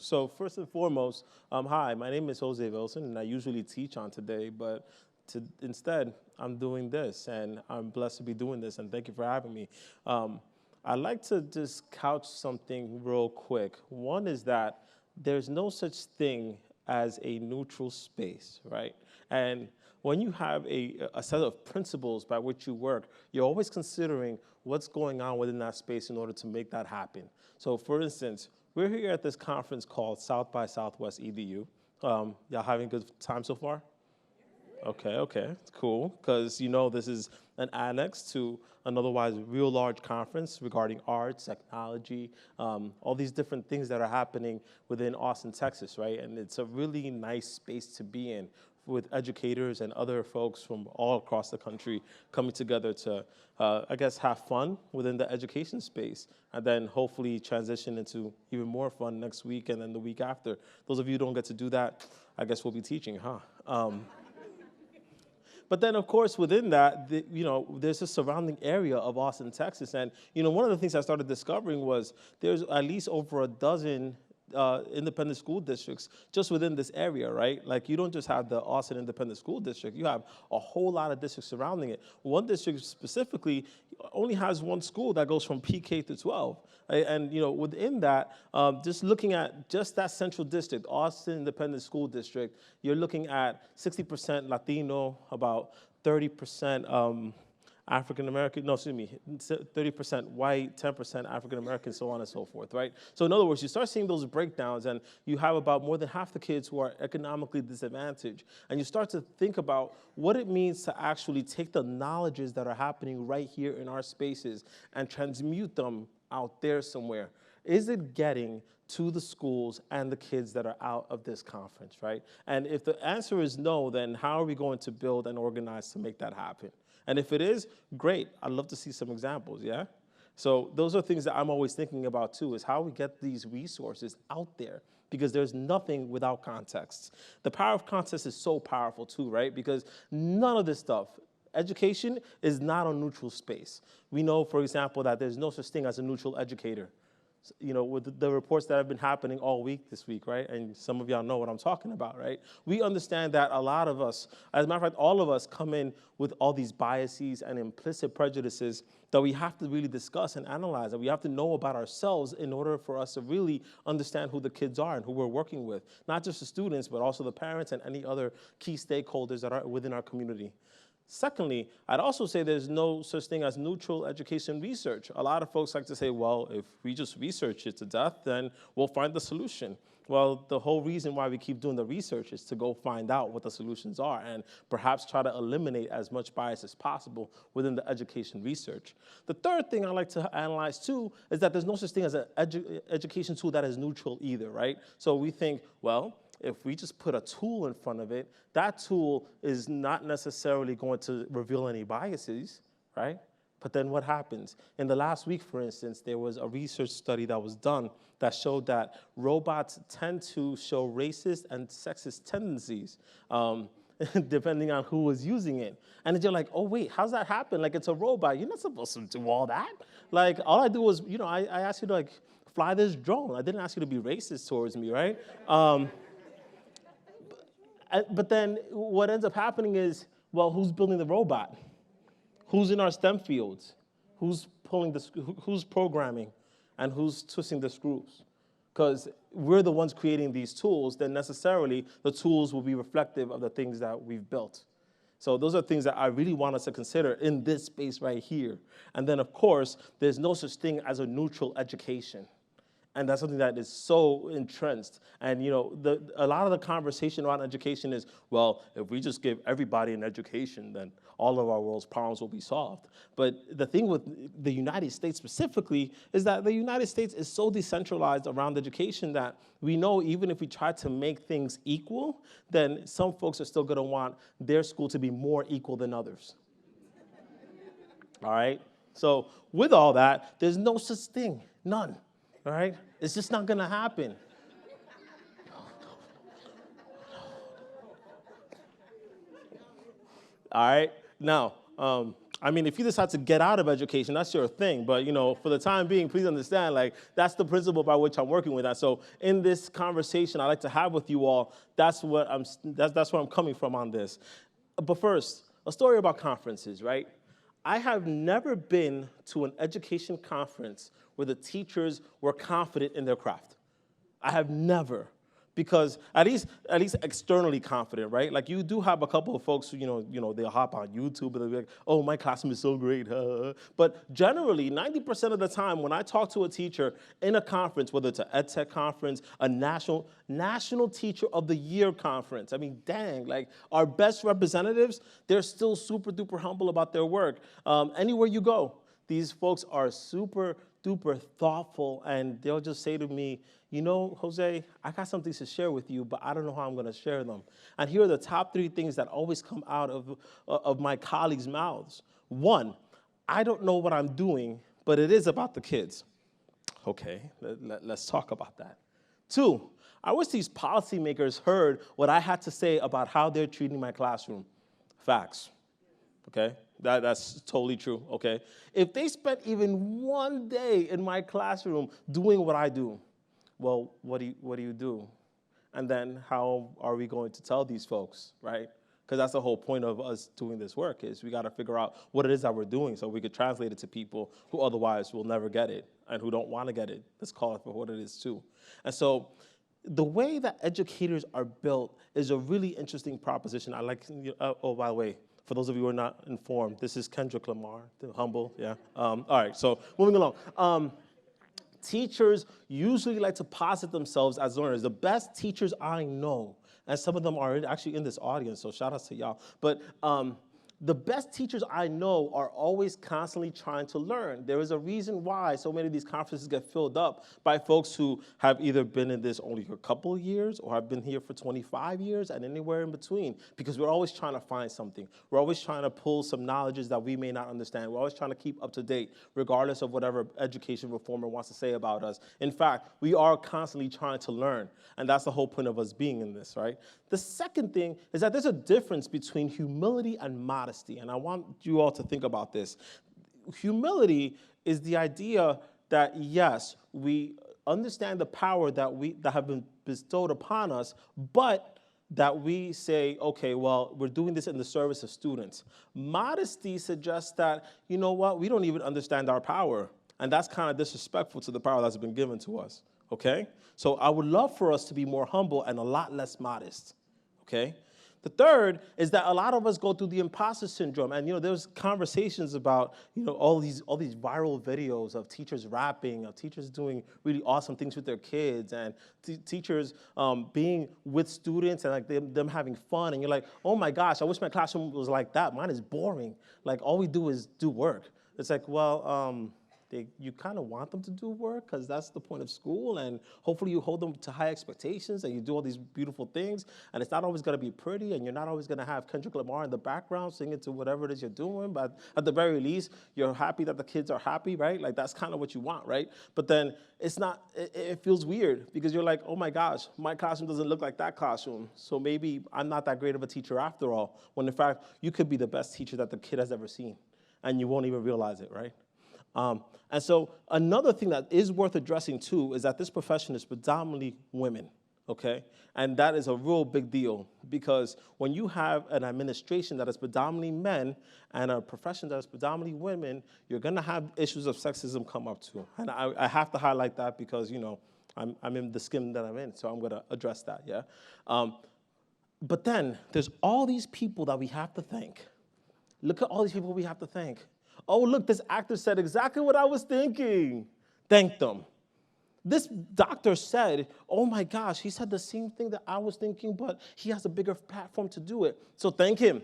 So first and foremost, hi, my name is José Vilson, and I usually teach on today, but instead, I'm doing this, and I'm blessed to be doing this, and thank you for having me. I'd like to just couch something real quick. One is that there's no such thing as a neutral space, right? And when you have a set of principles by which you work, you're always considering what's going on within that space in order to make that happen. So for instance, we're here at this conference called South by Southwest EDU. Y'all having a good time so far? Okay, cool. Because you know this is an annex to an otherwise real large conference regarding arts, technology, all these different things that are happening within Austin, Texas, right? And it's a really nice space to be in with educators and other folks from all across the country coming together to, I guess, have fun within the education space, and then hopefully transition into even more fun next week and then the week after. Those of you who don't get to do that, I guess we'll be teaching, huh? But then, of course, within that, there's a surrounding area of Austin, Texas. And, one of the things I started discovering was there's at least over a dozen independent school districts just within this area, right? Like, you don't just have the Austin Independent School District. You have a whole lot of districts surrounding it. One district specifically only has one school that goes from PK to 12. Right? And, within that, just looking at just that central district, Austin Independent School District, you're looking at 60% Latino, about 30% African-American, 30% white, 10% African-American, so on and so forth, right? So in other words, you start seeing those breakdowns and you have about more than half the kids who are economically disadvantaged. And you start to think about what it means to actually take the knowledges that are happening right here in our spaces and transmute them out there somewhere. Is it getting to the schools and the kids that are out of this conference, right? And if the answer is no, then how are we going to build and organize to make that happen? And if it is, great. I'd love to see some examples, yeah? So those are things that I'm always thinking about too, is how we get these resources out there, because there's nothing without context. The power of context is so powerful too, right? Because none of this stuff, education is not a neutral space. We know, for example, that there's no such thing as a neutral educator. With the reports that have been happening all week this week, right? And some of y'all know what I'm talking about, right? We understand that a lot of us, as a matter of fact, all of us come in with all these biases and implicit prejudices that we have to really discuss and analyze, and we have to know about ourselves in order for us to really understand who the kids are and who we're working with. Not just the students, but also the parents and any other key stakeholders that are within our community. Secondly, I'd also say there's no such thing as neutral education research. A lot of folks like to say, well, if we just research it to death, then we'll find the solution. Well, the whole reason why we keep doing the research is to go find out what the solutions are and perhaps try to eliminate as much bias as possible within the education research. The third thing I like to analyze too is that there's no such thing as an education tool that is neutral either, right? So we think, well, if we just put a tool in front of it, that tool is not necessarily going to reveal any biases, right? But then what happens? In the last week, for instance, there was a research study that was done that showed that robots tend to show racist and sexist tendencies, depending on who was using it. And then you're like, oh wait, how's that happen? Like, it's a robot, you're not supposed to do all that. Like, all I do was, I asked you to like fly this drone. I didn't ask you to be racist towards me, right? But then what ends up happening is, well, who's building the robot? Who's in our STEM fields? Who's who's programming? And who's twisting the screws? Because we're the ones creating these tools, then necessarily the tools will be reflective of the things that we've built. So those are things that I really want us to consider in this space right here. And then, of course, there's no such thing as a neutral education. And that's something that is so entrenched. And a lot of the conversation around education is, well, if we just give everybody an education, then all of our world's problems will be solved. But the thing with the United States specifically is that the United States is so decentralized around education that we know even if we try to make things equal, then some folks are still going to want their school to be more equal than others. All right? So with all that, there's no such thing, none. All right? It's just not going to happen. All right? Now, I mean, if you decide to get out of education, that's your thing. But, for the time being, please understand, that's the principle by which I'm working with that. So in this conversation I like to have with you all, that's where I'm coming from on this. But first, a story about conferences, right? I have never been to an education conference where the teachers were confident in their craft. I have never. Because at least externally confident, right? Like you do have a couple of folks who, they'll hop on YouTube and they'll be like, oh, my classroom is so great. But generally, 90% of the time when I talk to a teacher in a conference, whether it's an EdTech conference, a national teacher of the year conference, I mean, dang, like our best representatives, they're still super duper humble about their work. Anywhere you go, these folks are super duper thoughtful, and they'll just say to me, Jose, I got some things to share with you, but I don't know how I'm going to share them. And here are the top 3 things that always come out of my colleagues' mouths. 1, I don't know what I'm doing, but it is about the kids. Okay, let's talk about that. 2, I wish these policymakers heard what I had to say about how they're treating my classroom. Facts. Okay, that's totally true, okay? If they spent even one day in my classroom doing what I do, well, what do you do? And then how are we going to tell these folks, right? Because that's the whole point of us doing this work, is we got to figure out what it is that we're doing so we could translate it to people who otherwise will never get it and who don't want to get it. Let's call it for what it is too. And so the way that educators are built is a really interesting proposition. I like, oh, by the way, for those of you who are not informed, this is Kendrick Lamar, the humble, yeah. All right, so moving along. Teachers usually like to posit themselves as learners. The best teachers I know, and some of them are actually in this audience, so shout out to y'all. But the best teachers I know are always constantly trying to learn. There is a reason why so many of these conferences get filled up by folks who have either been in this only for a couple of years or have been here for 25 years and anywhere in between, because we're always trying to find something. We're always trying to pull some knowledges that we may not understand. We're always trying to keep up to date, regardless of whatever education reformer wants to say about us. In fact, we are constantly trying to learn, and that's the whole point of us being in this, right? The second thing is that there's a difference between humility and modesty, and I want you all to think about this. Humility is the idea that, yes, we understand the power that have been bestowed upon us, but that we say, okay, well, we're doing this in the service of students. Modesty suggests that, you know what, we don't even understand our power, and that's kind of disrespectful to the power that's been given to us, okay? So I would love for us to be more humble and a lot less modest. Okay? The third is that a lot of us go through the imposter syndrome, and there's conversations about all these viral videos of teachers rapping, of teachers doing really awesome things with their kids, and teachers being with students and like them having fun, and you're like, oh my gosh, I wish my classroom was like that. Mine is boring. Like all we do is do work. It's like, well, you kind of want them to do work because that's the point of school, and hopefully you hold them to high expectations and you do all these beautiful things, and it's not always going to be pretty, and you're not always going to have Kendrick Lamar in the background singing to whatever it is you're doing, but at the very least, you're happy that the kids are happy, right? Like that's kind of what you want, right? But then it's not, it feels weird because you're like, oh my gosh, my classroom doesn't look like that classroom, so maybe I'm not that great of a teacher after all, when in fact, you could be the best teacher that the kid has ever seen, and you won't even realize it, right? And so another thing that is worth addressing too is that this profession is predominantly women, okay? And that is a real big deal because when you have an administration that is predominantly men and a profession that is predominantly women, you're gonna have issues of sexism come up too. And I have to highlight that because, I'm in the skin that I'm in, so I'm gonna address that, yeah? But then there's all these people that we have to thank. Look at all these people we have to thank. Oh, look, this actor said exactly what I was thinking. Thank them. This doctor said, oh my gosh, he said the same thing that I was thinking, but he has a bigger platform to do it. So thank him,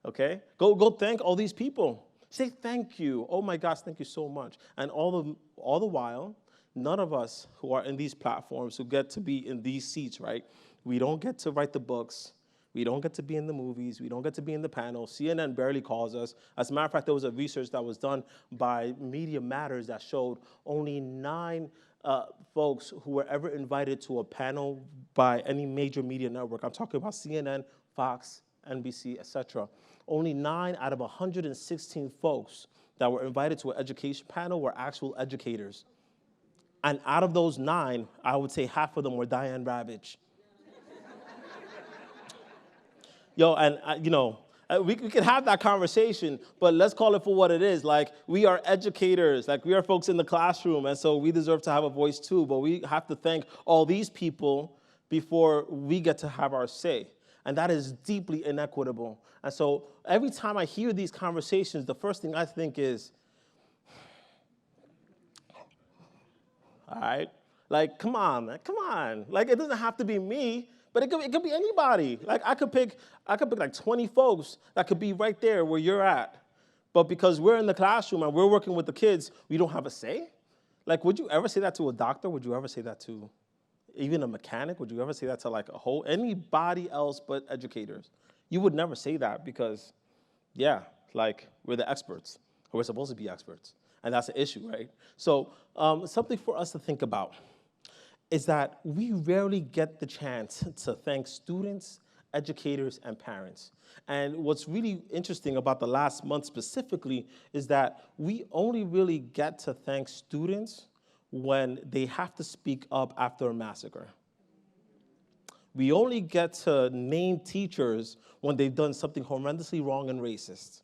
okay? Go thank all these people. Say thank you. Oh my gosh, thank you so much. And all the while, none of us who are in these platforms who get to be in these seats, right? We don't get to write the books. We don't get to be in the movies. We don't get to be in the panel. CNN barely calls us. As a matter of fact, there was a research that was done by Media Matters that showed only 9 folks who were ever invited to a panel by any major media network. I'm talking about CNN, Fox, NBC, etc. only 9 out of 116 folks that were invited to an education panel were actual educators. And out of those 9, I would say half of them were Diane Ravitch. Yo, and we could have that conversation, but let's call it for what it is. Like, we are educators, like we are folks in the classroom, and so we deserve to have a voice too, but we have to thank all these people before we get to have our say. And that is deeply inequitable. And so every time I hear these conversations, the first thing I think is, all right, like, come on, man, come on. Like, it doesn't have to be me. But it could be anybody. Like, I could pick like 20 folks that could be right there where you're at. But because we're in the classroom and we're working with the kids, we don't have a say? Like, would you ever say that to a doctor? Would you ever say that to even a mechanic? Would you ever say that to like anybody else but educators? You would never say that because, yeah, like, we're the experts, or we're supposed to be experts. And that's an issue, right? So something for us to think about is that we rarely get the chance to thank students, educators, and parents. And what's really interesting about the last month specifically is that we only really get to thank students when they have to speak up after a massacre. We only get to name teachers when they've done something horrendously wrong and racist.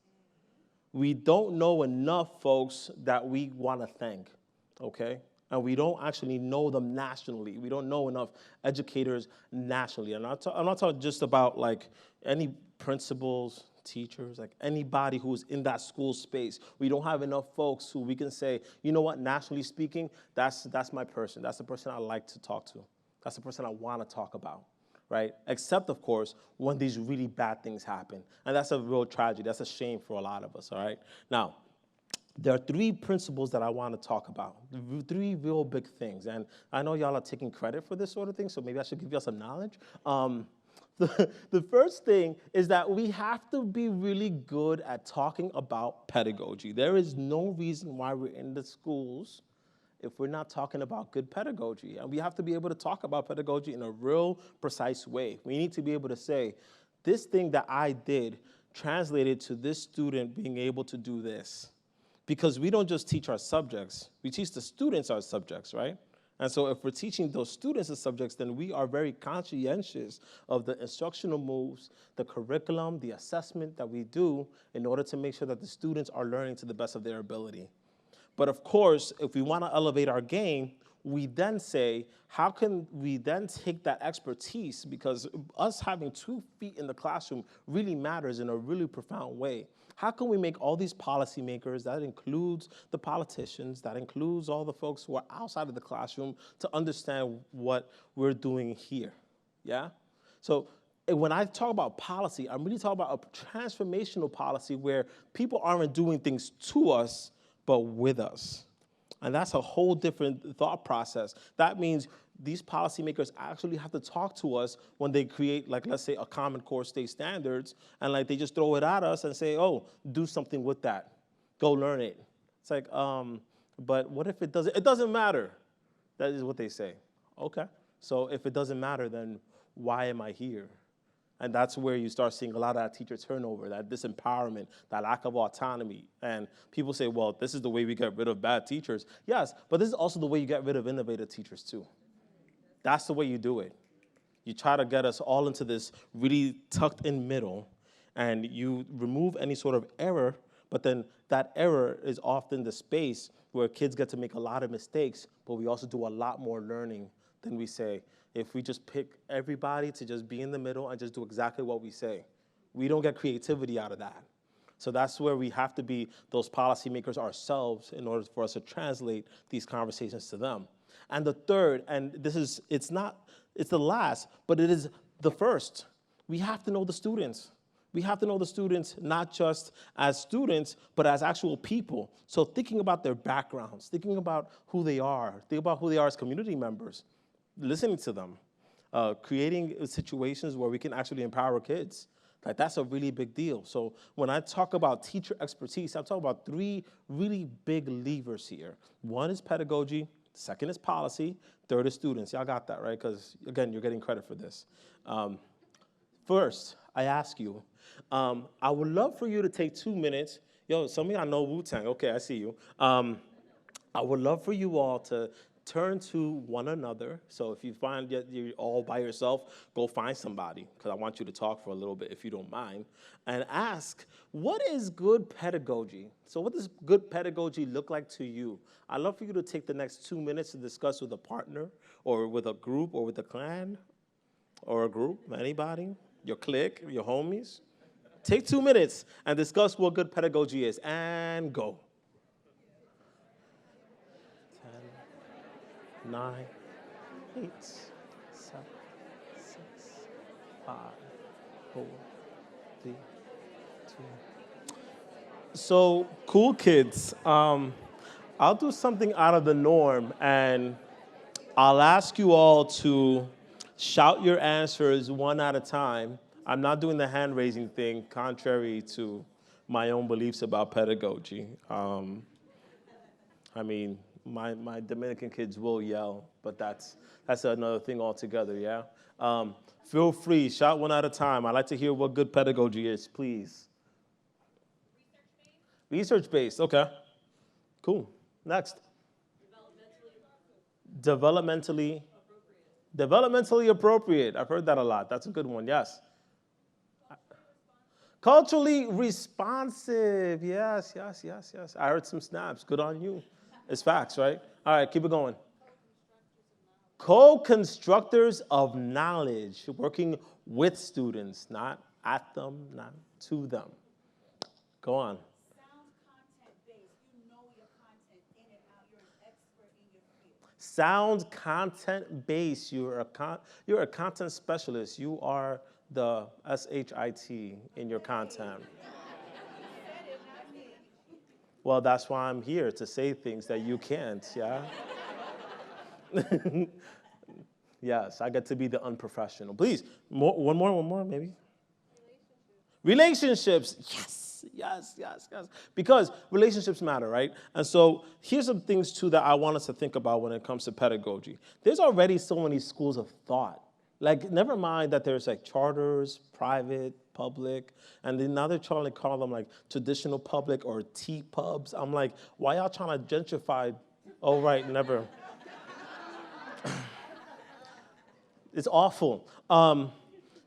We don't know enough folks that we want to thank, okay? And we don't actually know them nationally. We don't know enough educators nationally. And I'm not talking just about like any principals, teachers, like anybody who's in that school space. We don't have enough folks who we can say, you know what, nationally speaking, that's my person. That's the person I like to talk to. That's the person I want to talk about, right? Except, of course, when these really bad things happen. And that's a real tragedy. That's a shame for a lot of us, all right? Now, there are 3 principles that I want to talk about, 3 real big things. And I know y'all are taking credit for this sort of thing, so maybe I should give y'all some knowledge. The first thing is that we have to be really good at talking about pedagogy. There is no reason why we're in the schools if we're not talking about good pedagogy. And we have to be able to talk about pedagogy in a real precise way. We need to be able to say, this thing that I did translated to this student being able to do this. Because we don't just teach our subjects, we teach the students our subjects, right? And so if we're teaching those students the subjects, then we are very conscientious of the instructional moves, the curriculum, the assessment that we do in order to make sure that the students are learning to the best of their ability. But of course, if we want to elevate our game, we then say, how can we then take that expertise? Because us having 2 feet in the classroom really matters in a really profound way. How can we make all these policymakers, that includes the politicians, that includes all the folks who are outside of the classroom, to understand what we're doing here, yeah? So when I talk about policy, I'm really talking about a transformational policy where people aren't doing things to us, but with us. And that's a whole different thought process. That means these policymakers actually have to talk to us when they create, like, let's say, a Common Core state standards, and like they just throw it at us and say, oh, do something with that. Go learn it. It's like, but what if it doesn't? It doesn't matter. That is what they say. Okay. So if it doesn't matter, then why am I here? And that's where you start seeing a lot of that teacher turnover, that disempowerment, that lack of autonomy. And people say, well, this is the way we get rid of bad teachers. Yes, but this is also the way you get rid of innovative teachers too. That's the way you do it. You try to get us all into this really tucked in middle, and you remove any sort of error, but then that error is often the space where kids get to make a lot of mistakes, but we also do a lot more learning than we say. If we just pick everybody to just be in the middle and just do exactly what we say, we don't get creativity out of that. So that's where we have to be those policymakers ourselves in order for us to translate these conversations to them. And the third, and it's the last, but it is the first. We have to know the students. We have to know the students not just as students, but as actual people. So thinking about their backgrounds, thinking about who they are, thinking about who they are as community members, listening to them, creating situations where we can actually empower kids. Like, that's a really big deal. So when I talk about teacher expertise, I'm talking about 3 really big levers here. 1 is pedagogy, 2nd is policy, 3rd is students. Y'all got that, right? Because, again, you're getting credit for this. First, I ask you, I would love for you to take 2 minutes. Yo, some of y'all know Wu-Tang. Okay, I see you. I would love for you all to turn to one another. So if you find that you're all by yourself, go find somebody, because I want you to talk for a little bit if you don't mind, and ask, what is good pedagogy? So what does good pedagogy look like to you? I'd love for you to take the next 2 minutes to discuss with a partner or with a group or with a clan or a group, anybody, your clique, your homies. Take 2 minutes and discuss what good pedagogy is, and go. 10, 9, 8, 7, 6, 5, 4, 3, 2. So, cool kids, I'll do something out of the norm, and I'll ask you all to shout your answers one at a time. I'm not doing the hand-raising thing, contrary to my own beliefs about pedagogy. I mean, my Dominican kids will yell, but that's another thing altogether, yeah? Feel free, shout one at a time. I'd like to hear what good pedagogy is, please. Research-based, okay. Cool. Next. Developmentally appropriate. I've heard that a lot. That's a good one, yes. Culturally responsive. Yes. I heard some snaps. Good on you. It's facts, right? All right, keep it going. Co-constructors of knowledge, working with students, not at them, not to them. Go on. Sound content-based. You're a content specialist. You are the SHIT in your content. Well, that's why I'm here, to say things that you can't, yeah? Yes, I get to be the unprofessional. Please, one more, maybe. Relationships, yes. Because relationships matter, right? And so here's some things, too, that I want us to think about when it comes to pedagogy. There's already so many schools of thought. Like, never mind that there's like charters, private, public, and then now they're trying to call them like traditional public or T-pubs. I'm like, why y'all trying to gentrify? Oh, right, never. It's awful.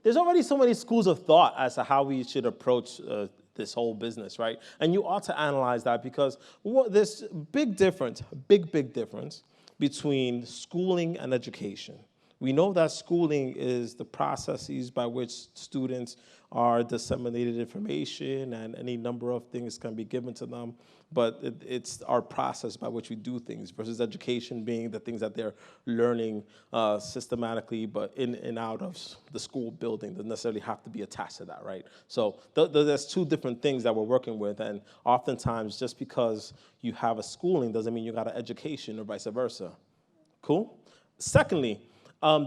There's already so many schools of thought as to how we should approach this whole business, right? And you ought to analyze that, because there's big difference between schooling and education. We know that schooling is the processes by which students are disseminated information, and any number of things can be given to them, but it's our process by which we do things, versus education being the things that they're learning systematically, but in and out of the school building. Doesn't necessarily have to be attached to that, right? So there's two different things that we're working with, and oftentimes just because you have a schooling doesn't mean you got an education, or vice versa. Cool? Secondly,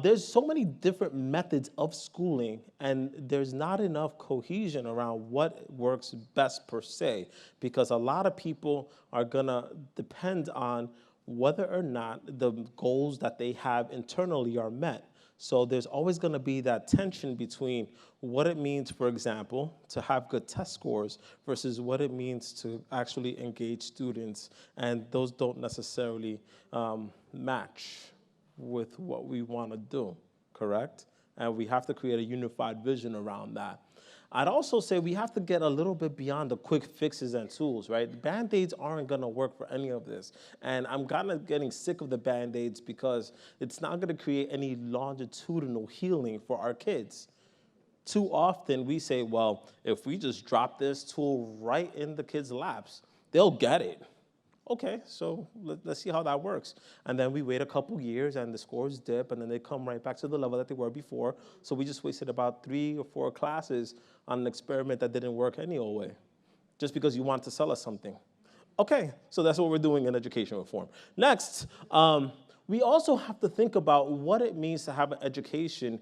there's so many different methods of schooling, and there's not enough cohesion around what works best per se, because a lot of people are gonna depend on whether or not the goals that they have internally are met. So there's always gonna be that tension between what it means, for example, to have good test scores versus what it means to actually engage students, and those don't necessarily match with what we want to do, correct? And we have to create a unified vision around that. I'd also say we have to get a little bit beyond the quick fixes and tools, right? Band-Aids aren't gonna work for any of this. And I'm kind of getting sick of the Band-Aids, because it's not gonna create any longitudinal healing for our kids. Too often we say, well, if we just drop this tool right in the kids' laps, they'll get it. Okay, so let's see how that works. And then we wait a couple years and the scores dip, and then they come right back to the level that they were before. So we just wasted about 3 or 4 classes on an experiment that didn't work any old way, just because you want to sell us something. Okay, so that's what we're doing in education reform. Next, we also have to think about what it means to have an education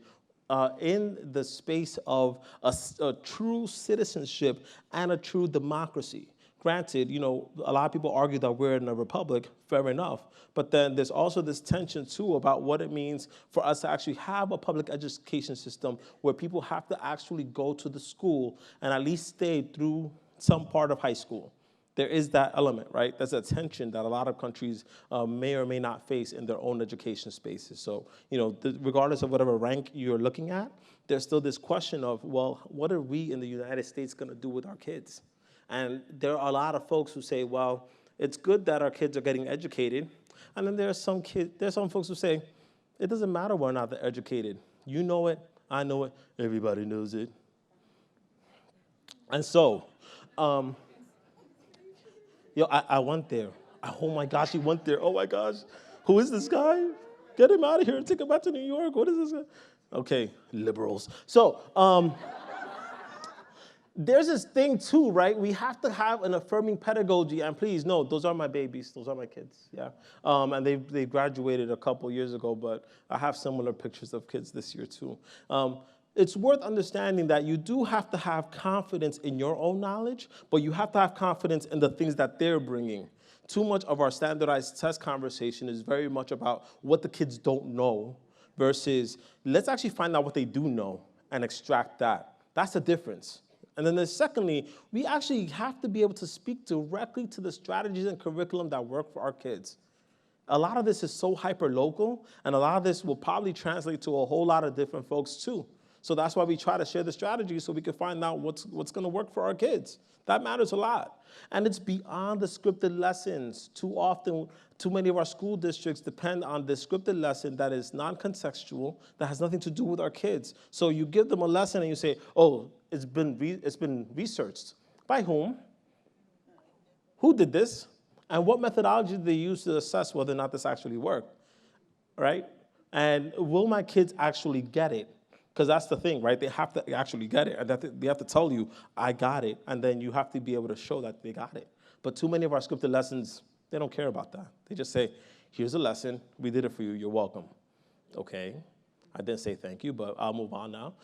in the space of a true citizenship and a true democracy. Granted, a lot of people argue that we're in a republic, fair enough, but then there's also this tension too about what it means for us to actually have a public education system where people have to actually go to the school and at least stay through some part of high school. There is that element, right? There's a tension that a lot of countries may or may not face in their own education spaces. So, regardless of whatever rank you're looking at, there's still this question of, well, what are we in the United States gonna do with our kids? And there are a lot of folks who say, well, it's good that our kids are getting educated. And then there's some folks who say, it doesn't matter whether or not they're educated. You know it, I know it, everybody knows it. And so, I went there. Oh my gosh, he went there. Oh my gosh. Who is this guy? Get him out of here and take him back to New York. What is this guy? Okay, liberals. So, there's this thing too, right? We have to have an affirming pedagogy, and please, no, those are my babies, those are my kids, yeah. And they graduated a couple years ago, but I have similar pictures of kids this year too. It's worth understanding that you do have to have confidence in your own knowledge, but you have to have confidence in the things that they're bringing. Too much of our standardized test conversation is very much about what the kids don't know versus let's actually find out what they do know and extract that. That's the difference. And then secondly, we actually have to be able to speak directly to the strategies and curriculum that work for our kids. A lot of this is so hyper-local, and a lot of this will probably translate to a whole lot of different folks too. So that's why we try to share the strategies so we can find out what's gonna work for our kids. That matters a lot. And it's beyond the scripted lessons. Too often, too many of our school districts depend on the scripted lesson that is non-contextual, that has nothing to do with our kids. So you give them a lesson and you say, oh, it's been researched. By whom? Who did this? And what methodology did they use to assess whether or not this actually worked, right? And will my kids actually get it? Because that's the thing, right? They have to actually get it. And they have to tell you, I got it. And then you have to be able to show that they got it. But too many of our scripted lessons, they don't care about that. They just say, here's a lesson. We did it for you. You're welcome. Okay. I didn't say thank you, but I'll move on now.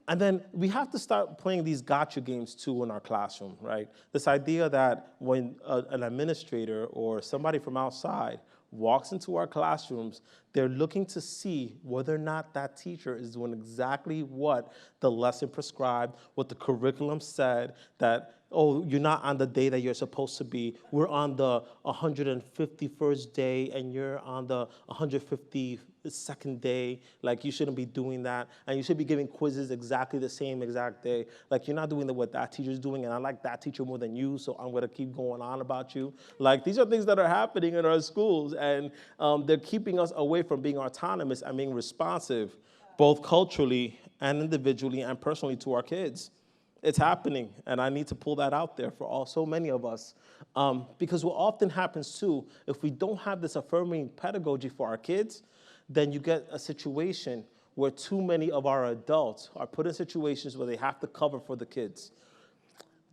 And then we have to start playing these gotcha games too in our classroom, right? This idea that when an administrator or somebody from outside walks into our classrooms, they're looking to see whether or not that teacher is doing exactly what the lesson prescribed, what the curriculum said, that, oh, you're not on the day that you're supposed to be. We're on the 151st day and you're on the 152nd day. Like, you shouldn't be doing that. And you should be giving quizzes exactly the same exact day. Like, you're not doing what that teacher's doing, and I like that teacher more than you, so I'm gonna keep going on about you. Like, these are things that are happening in our schools, and they're keeping us away from being autonomous and being responsive, both culturally and individually and personally to our kids. It's happening, and I need to pull that out there for so many of us. Because what often happens too, if we don't have this affirming pedagogy for our kids, then you get a situation where too many of our adults are put in situations where they have to cover for the kids.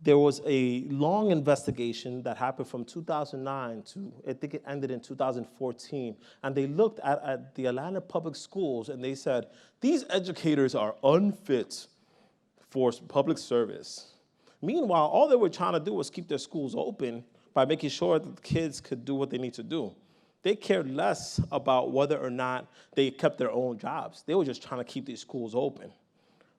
There was a long investigation that happened from 2009 to, I think it ended in 2014, and they looked at the Atlanta public schools, and they said, these educators are unfit for public service. Meanwhile, all they were trying to do was keep their schools open by making sure that the kids could do what they need to do. They cared less about whether or not they kept their own jobs. They were just trying to keep these schools open.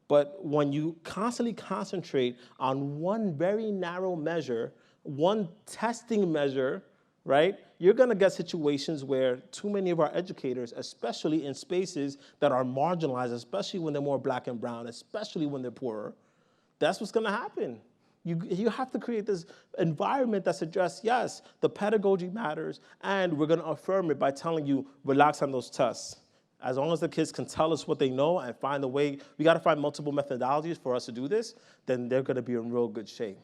But when you constantly concentrate on one very narrow measure, one testing measure, right, you're gonna get situations where too many of our educators, especially in spaces that are marginalized, especially when they're more black and brown, especially when they're poorer, that's what's gonna happen. You have to create this environment that suggests, yes, the pedagogy matters, and we're gonna affirm it by telling you, relax on those tests. As long as the kids can tell us what they know and find a way, we gotta find multiple methodologies for us to do this, then they're gonna be in real good shape.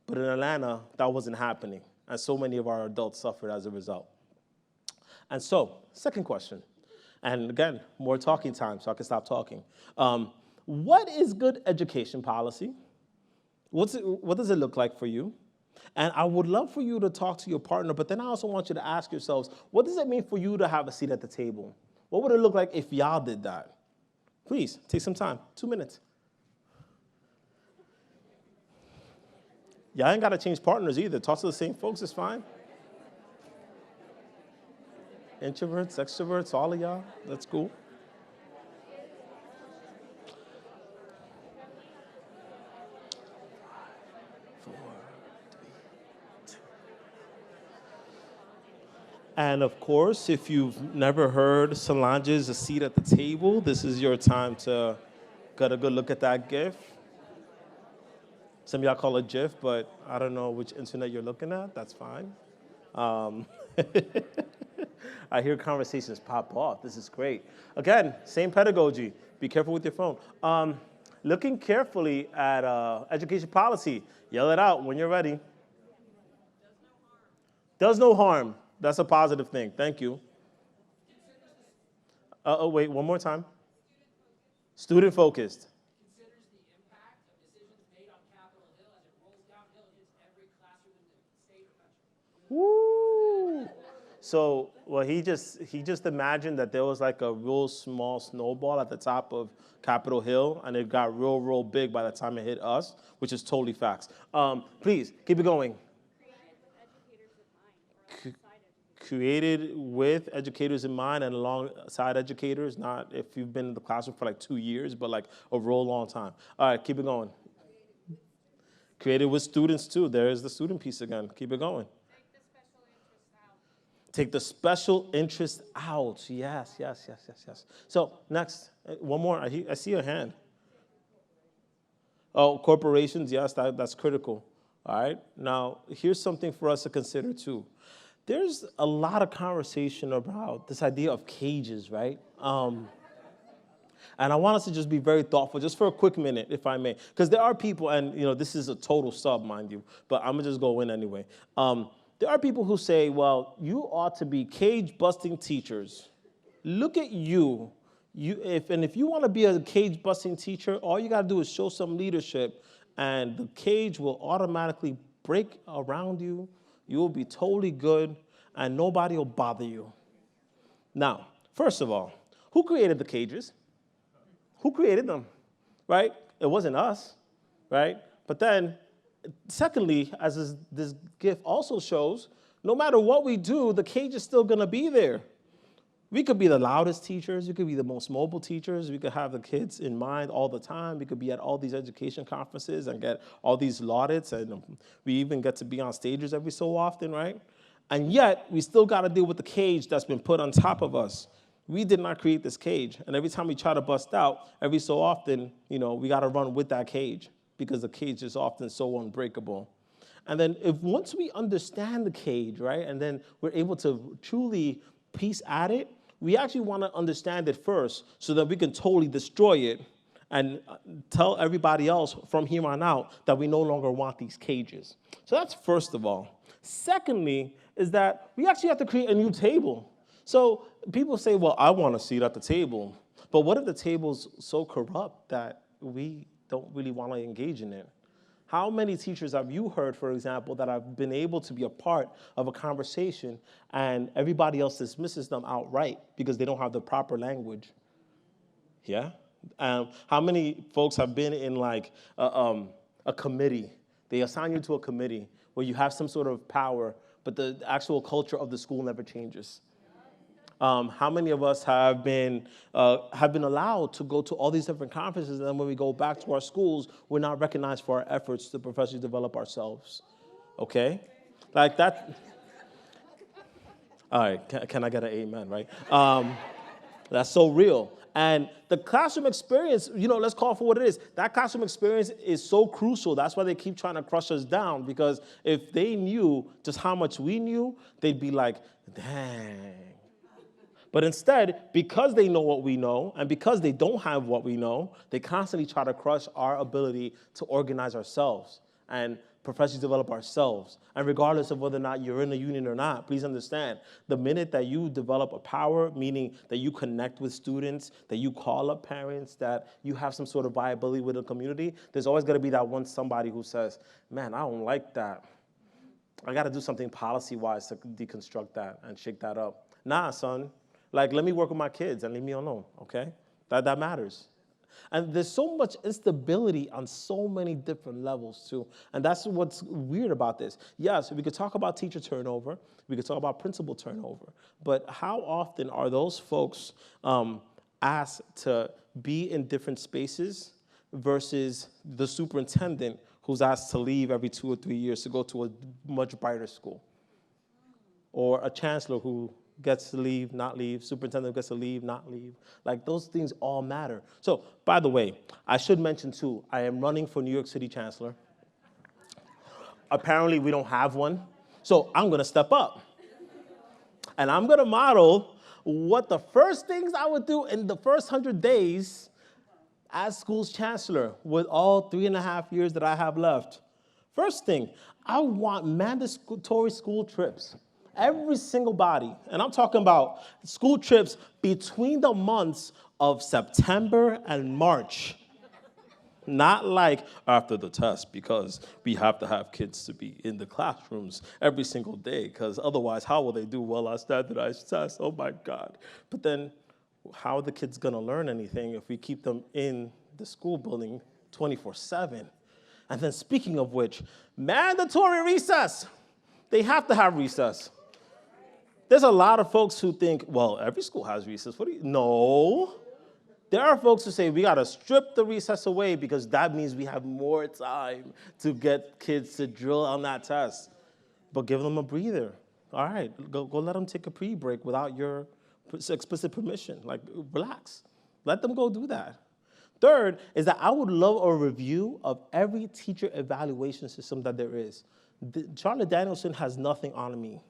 But in Atlanta, that wasn't happening, and so many of our adults suffered as a result. And so, second question, and again, more talking time so I can stop talking. What is good education policy? What does it look like for you? And I would love for you to talk to your partner, but then I also want you to ask yourselves, what does it mean for you to have a seat at the table? What would it look like if y'all did that? Please, take some time, 2 minutes. Y'all ain't got to change partners either. Talk to the same folks, it's fine. Introverts, extroverts, all of y'all, that's cool. And of course, if you've never heard Solange's A Seat at the Table, this is your time to get a good look at that GIF. Some of y'all call it GIF, but I don't know which internet you're looking at. That's fine. I hear conversations pop off. This is great. Again, same pedagogy. Be careful with your phone. Looking carefully at education policy. Yell it out when you're ready. Does no harm. That's a positive thing. Thank you. Wait, one more time. Student focused. Considers the impact of decisions made on Capitol Hill as it rolls downhill and hits every classroom in the state or country. Woo! So, well, he just imagined that there was like a real small snowball at the top of Capitol Hill, and it got real big by the time it hit us, which is totally facts. Please, keep it going. Created with educators in mind and alongside educators, not if you've been in the classroom for like 2 years, but like a real long time. All right, keep it going. Created with students too. There's the student piece again. Keep it going. Take the special interest out. Yes. So next, one more. I see your hand. Oh, corporations, yes, that's critical. All right. Now, here's something for us to consider too. There's a lot of conversation about this idea of cages, right? And I want us to just be very thoughtful, just for a quick minute, if I may. Because there are people, and this is a total sub, mind you, but I'm going to just go in anyway. There are people who say, well, you ought to be cage-busting teachers. Look at you. If you want to be a cage-busting teacher, all you got to do is show some leadership, and the cage will automatically break around you. You will be totally good, and nobody will bother you. Now, first of all, who created the cages? Who created them, right? It wasn't us, right? But then, secondly, as this GIF also shows, no matter what we do, the cage is still going to be there. We could be the loudest teachers. We could be the most mobile teachers. We could have the kids in mind all the time. We could be at all these education conferences and get all these laudits. And we even get to be on stages every so often, right? And yet, we still got to deal with the cage that's been put on top of us. We did not create this cage. And every time we try to bust out, every so often, we got to run with that cage because the cage is often so unbreakable. And then once we understand the cage, right, and then we're able to truly piece at it, we actually want to understand it first so that we can totally destroy it and tell everybody else from here on out that we no longer want these cages. So that's first of all. Secondly is that we actually have to create a new table. So people say, well, I want a seat at the table. But what if the table's so corrupt that we don't really want to engage in it? How many teachers have you heard, for example, that have been able to be a part of a conversation and everybody else dismisses them outright because they don't have the proper language? Yeah? How many folks have been in like a committee? They assign you to a committee where you have some sort of power, but the actual culture of the school never changes. How many of us have been allowed to go to all these different conferences, and then when we go back to our schools, we're not recognized for our efforts to professionally develop ourselves? Okay? Like that. All right, can I get an amen, right? That's so real. And the classroom experience, let's call it for what it is. That classroom experience is so crucial. That's why they keep trying to crush us down, because if they knew just how much we knew, they'd be like, dang. But instead, because they know what we know, and because they don't have what we know, they constantly try to crush our ability to organize ourselves and professionally develop ourselves. And regardless of whether or not you're in a union or not, please understand, the minute that you develop a power, meaning that you connect with students, that you call up parents, that you have some sort of viability with a community, there's always going to be that one somebody who says, man, I don't like that. I got to do something policy-wise to deconstruct that and shake that up. Nah, son. Like, let me work with my kids and leave me alone, okay? That matters. And there's so much instability on so many different levels too. And that's what's weird about this. Yes, we could talk about teacher turnover. We could talk about principal turnover. But how often are those folks asked to be in different spaces versus the superintendent who's asked to leave every 2 or 3 years to go to a much brighter school? Or a chancellor who gets to leave, not leave, superintendent gets to leave, not leave. Like, those things all matter. So, by the way, I should mention too, I am running for New York City chancellor. Apparently, we don't have one, so I'm gonna step up. And I'm gonna model what the first things I would do in the first 100 days as school's chancellor with all 3.5 years that I have left. First thing, I want mandatory school trips. Every single body, and I'm talking about school trips between the months of September and March. Not like after the test, because we have to have kids to be in the classrooms every single day, because otherwise, how will they do well on standardized tests? Oh my God. But then, how are the kids gonna learn anything if we keep them in the school building 24/7? And then, speaking of which, mandatory recess. They have to have recess. There's a lot of folks who think, well, every school has recess. No. There are folks who say we gotta strip the recess away because that means we have more time to get kids to drill on that test. But give them a breather. All right, go let them take a pre-break without your explicit permission. Like, relax. Let them go do that. Third is that I would love a review of every teacher evaluation system that there is. Charlotte Danielson has nothing on me.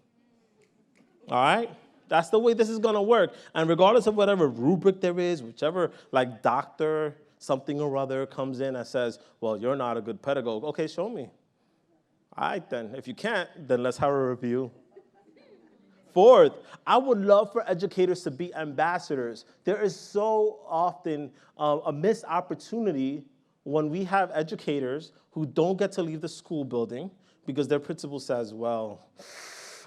All right? That's the way this is gonna work. And regardless of whatever rubric there is, whichever like doctor something or other comes in and says, well, you're not a good pedagogue. Okay, show me. All right then, if you can't, then let's have a review. Fourth, I would love for educators to be ambassadors. There is so often a missed opportunity when we have educators who don't get to leave the school building because their principal says, well,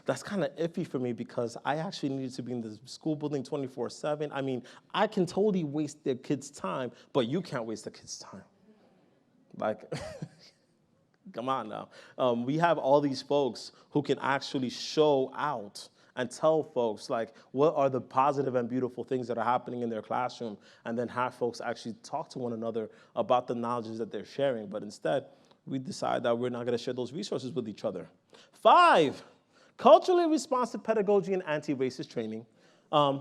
that's kind of iffy for me because I actually needed to be in the school building 24/7. I mean, I can totally waste their kids' time, but you can't waste the kids' time. Like, come on now. We have all these folks who can actually show out and tell folks, like, what are the positive and beautiful things that are happening in their classroom, and then have folks actually talk to one another about the knowledge that they're sharing. But instead, we decide that we're not going to share those resources with each other. 5, culturally responsive pedagogy and anti-racist training,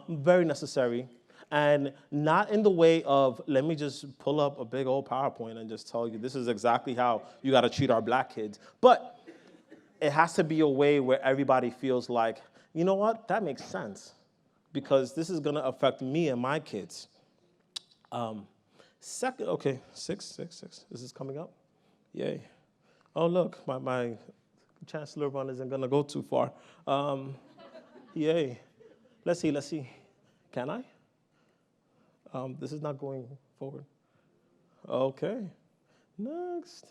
very necessary, and not in the way of, let me just pull up a big old PowerPoint and just tell you this is exactly how you gotta treat our black kids. But it has to be a way where everybody feels like, you know what, that makes sense, because this is gonna affect me and my kids. Second, okay, 6, this is coming up, yay. Oh look, my chancellor run isn't gonna go too far. Yay. Let's see. Can I? This is not going forward. Okay. Next.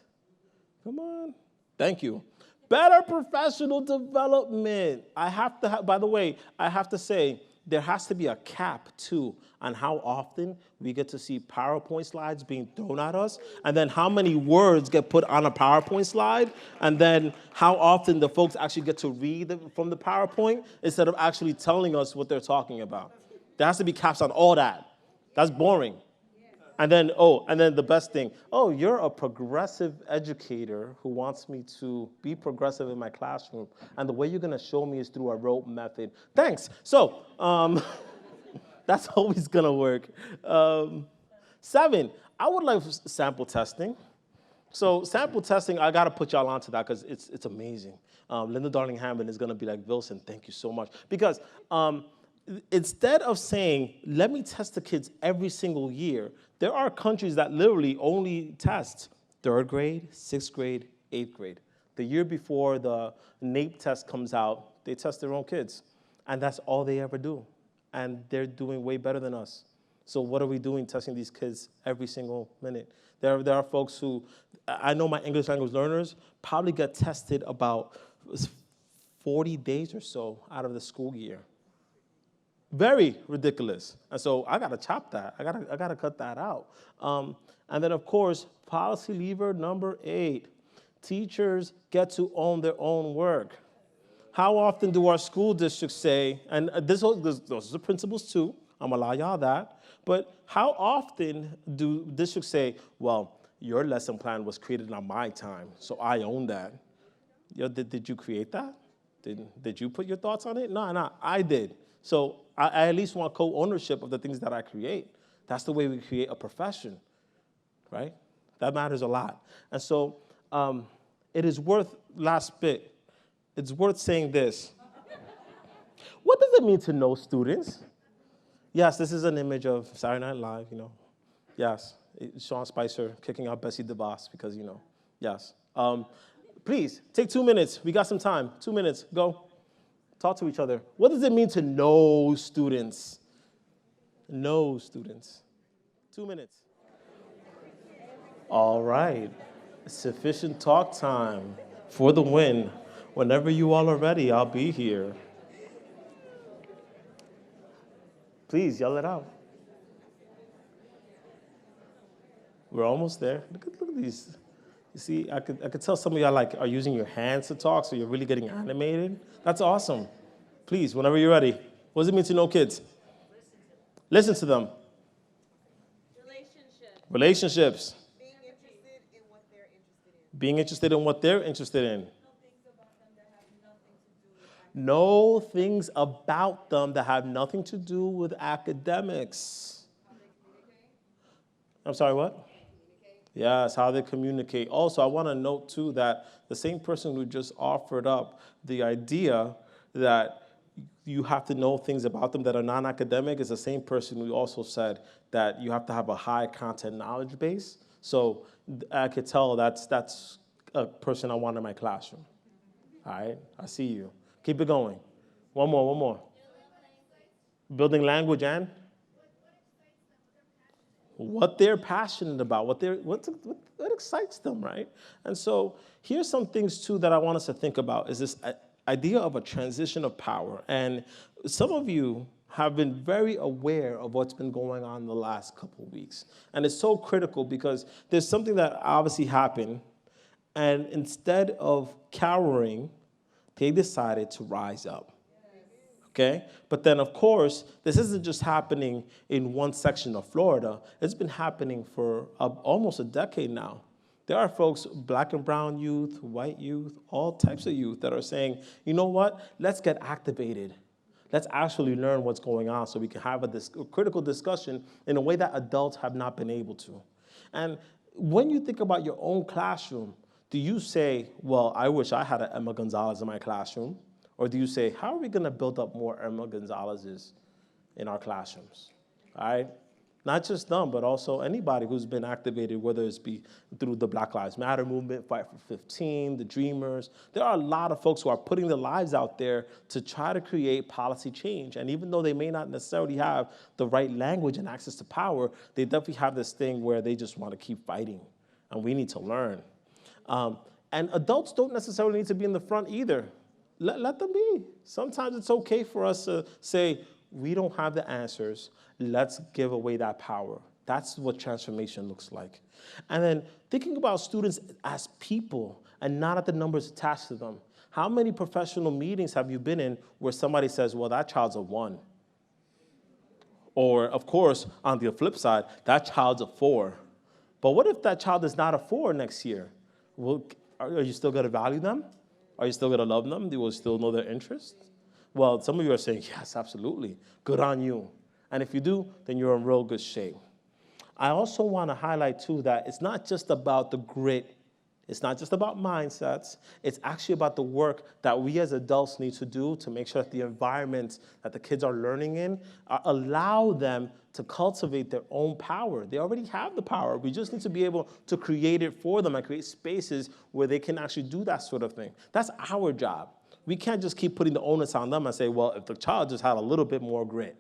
Come on. Thank you. Better professional development. By the way, I have to say, there has to be a cap, too, on how often we get to see PowerPoint slides being thrown at us, and then how many words get put on a PowerPoint slide, and then how often the folks actually get to read from the PowerPoint instead of actually telling us what they're talking about. There has to be caps on all that. That's boring. And then the best thing, you're a progressive educator who wants me to be progressive in my classroom, and the way you're gonna show me is through a rote method. Thanks. So, that's always gonna work. 7, I would like sample testing. So sample testing, I gotta put y'all onto that because it's amazing. Linda Darling-Hammond is gonna be like, Vilson, thank you so much. Because instead of saying, let me test the kids every single year, there are countries that literally only test 3rd grade, 6th grade, 8th grade. The year before the NAEP test comes out, they test their own kids. And that's all they ever do. And they're doing way better than us. So what are we doing testing these kids every single minute? There are folks who, I know my English language learners probably get tested about 40 days or so out of the school year. Very ridiculous. And so I got to chop that. I got to cut that out. And then, of course, policy lever number 8. Teachers get to own their own work. How often do our school districts say, and those are the principals too, I'm going to allow y'all that, but how often do districts say, well, your lesson plan was created on my time, so I own that? Yo, did you create that? Did you put your thoughts on it? No, I did. So I at least want co-ownership of the things that I create. That's the way we create a profession, right? That matters a lot. And so it is worth, last bit, it's worth saying this. What does it mean to know students? Yes, this is an image of Saturday Night Live, you know. Yes, Sean Spicer kicking out Bessie DeVos because, you know, yes. Please, take 2 minutes. We got some time. 2 minutes, go. Talk to each other. What does it mean to know students? Know students. 2 minutes. All right. Sufficient talk time for the win. Whenever you all are ready, I'll be here. Please, yell it out. We're almost there. Look at these. You see, I could tell some of y'all are using your hands to talk, so you're really getting animated. That's awesome. Please, whenever you're ready. What does it mean to know kids? Listen to them. Relationships. Being interested in what they're interested in. Know things about them that have nothing to do with academics. I'm sorry, what? Yes, how they communicate. Also, I want to note, too, that the same person who just offered up the idea that you have to know things about them that are non-academic is the same person who also said that you have to have a high content knowledge base. So I could tell that's a person I want in my classroom. All right, I see you. Keep it going. One more. Building language and what they're passionate about, what excites them, right? And so here's some things, too, that I want us to think about is this idea of a transition of power. And some of you have been very aware of what's been going on the last couple of weeks. And it's so critical because there's something that obviously happened, and instead of cowering, they decided to rise up. Okay? But then, of course, this isn't just happening in one section of Florida. It's been happening for almost a decade now. There are folks, black and brown youth, white youth, all types of youth that are saying, you know what? Let's get activated. Let's actually learn what's going on so we can have a critical discussion in a way that adults have not been able to. And when you think about your own classroom, do you say, well, I wish I had an Emma Gonzalez in my classroom? Or do you say, how are we going to build up more Emma Gonzalez's in our classrooms? All right? Not just them, but also anybody who's been activated, whether it's be through the Black Lives Matter movement, Fight for 15, the Dreamers. There are a lot of folks who are putting their lives out there to try to create policy change. And even though they may not necessarily have the right language and access to power, they definitely have this thing where they just want to keep fighting. And we need to learn. And adults don't necessarily need to be in the front either. Let them be. Sometimes it's okay for us to say, we don't have the answers. Let's give away that power. That's what transformation looks like. And then thinking about students as people and not at the numbers attached to them. How many professional meetings have you been in where somebody says, well, that child's a 1? Or, of course, on the flip side, that child's a 4. But what if that child is not a 4 next year? Well, are you still going to value them? Are you still going to love them? Do you still know their interests? Well, some of you are saying, yes, absolutely. Good on you. And if you do, then you're in real good shape. I also want to highlight, too, that it's not just about the grit. It's not just about mindsets. It's actually about the work that we as adults need to do to make sure that the environments that the kids are learning in allow them to cultivate their own power. They already have the power. We just need to be able to create it for them and create spaces where they can actually do that sort of thing. That's our job. We can't just keep putting the onus on them and say, well, if the child just had a little bit more grit,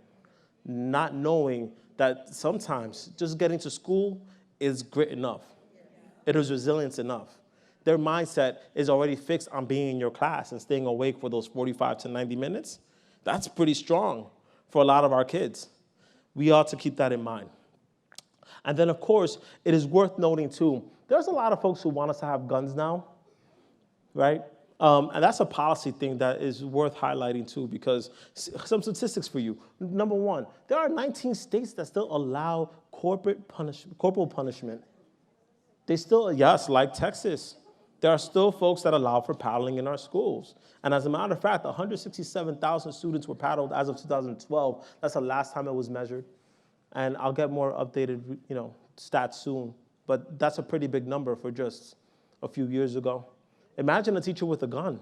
not knowing that sometimes just getting to school is grit enough. It is resilience enough. Their mindset is already fixed on being in your class and staying awake for those 45 to 90 minutes. That's pretty strong. for a lot of our kids. We ought to keep that in mind. And then, of course, it is worth noting, too, there's a lot of folks who want us to have guns now, right? And that's a policy thing that is worth highlighting, too, because some statistics for you. Number one, there are 19 states that still allow corporal punishment. They still, yes, like Texas, there are still folks that allow for paddling in our schools. And as a matter of fact, 167,000 students were paddled as of 2012. That's the last time it was measured. And I'll get more updated, stats soon. But that's a pretty big number for just a few years ago. Imagine a teacher with a gun.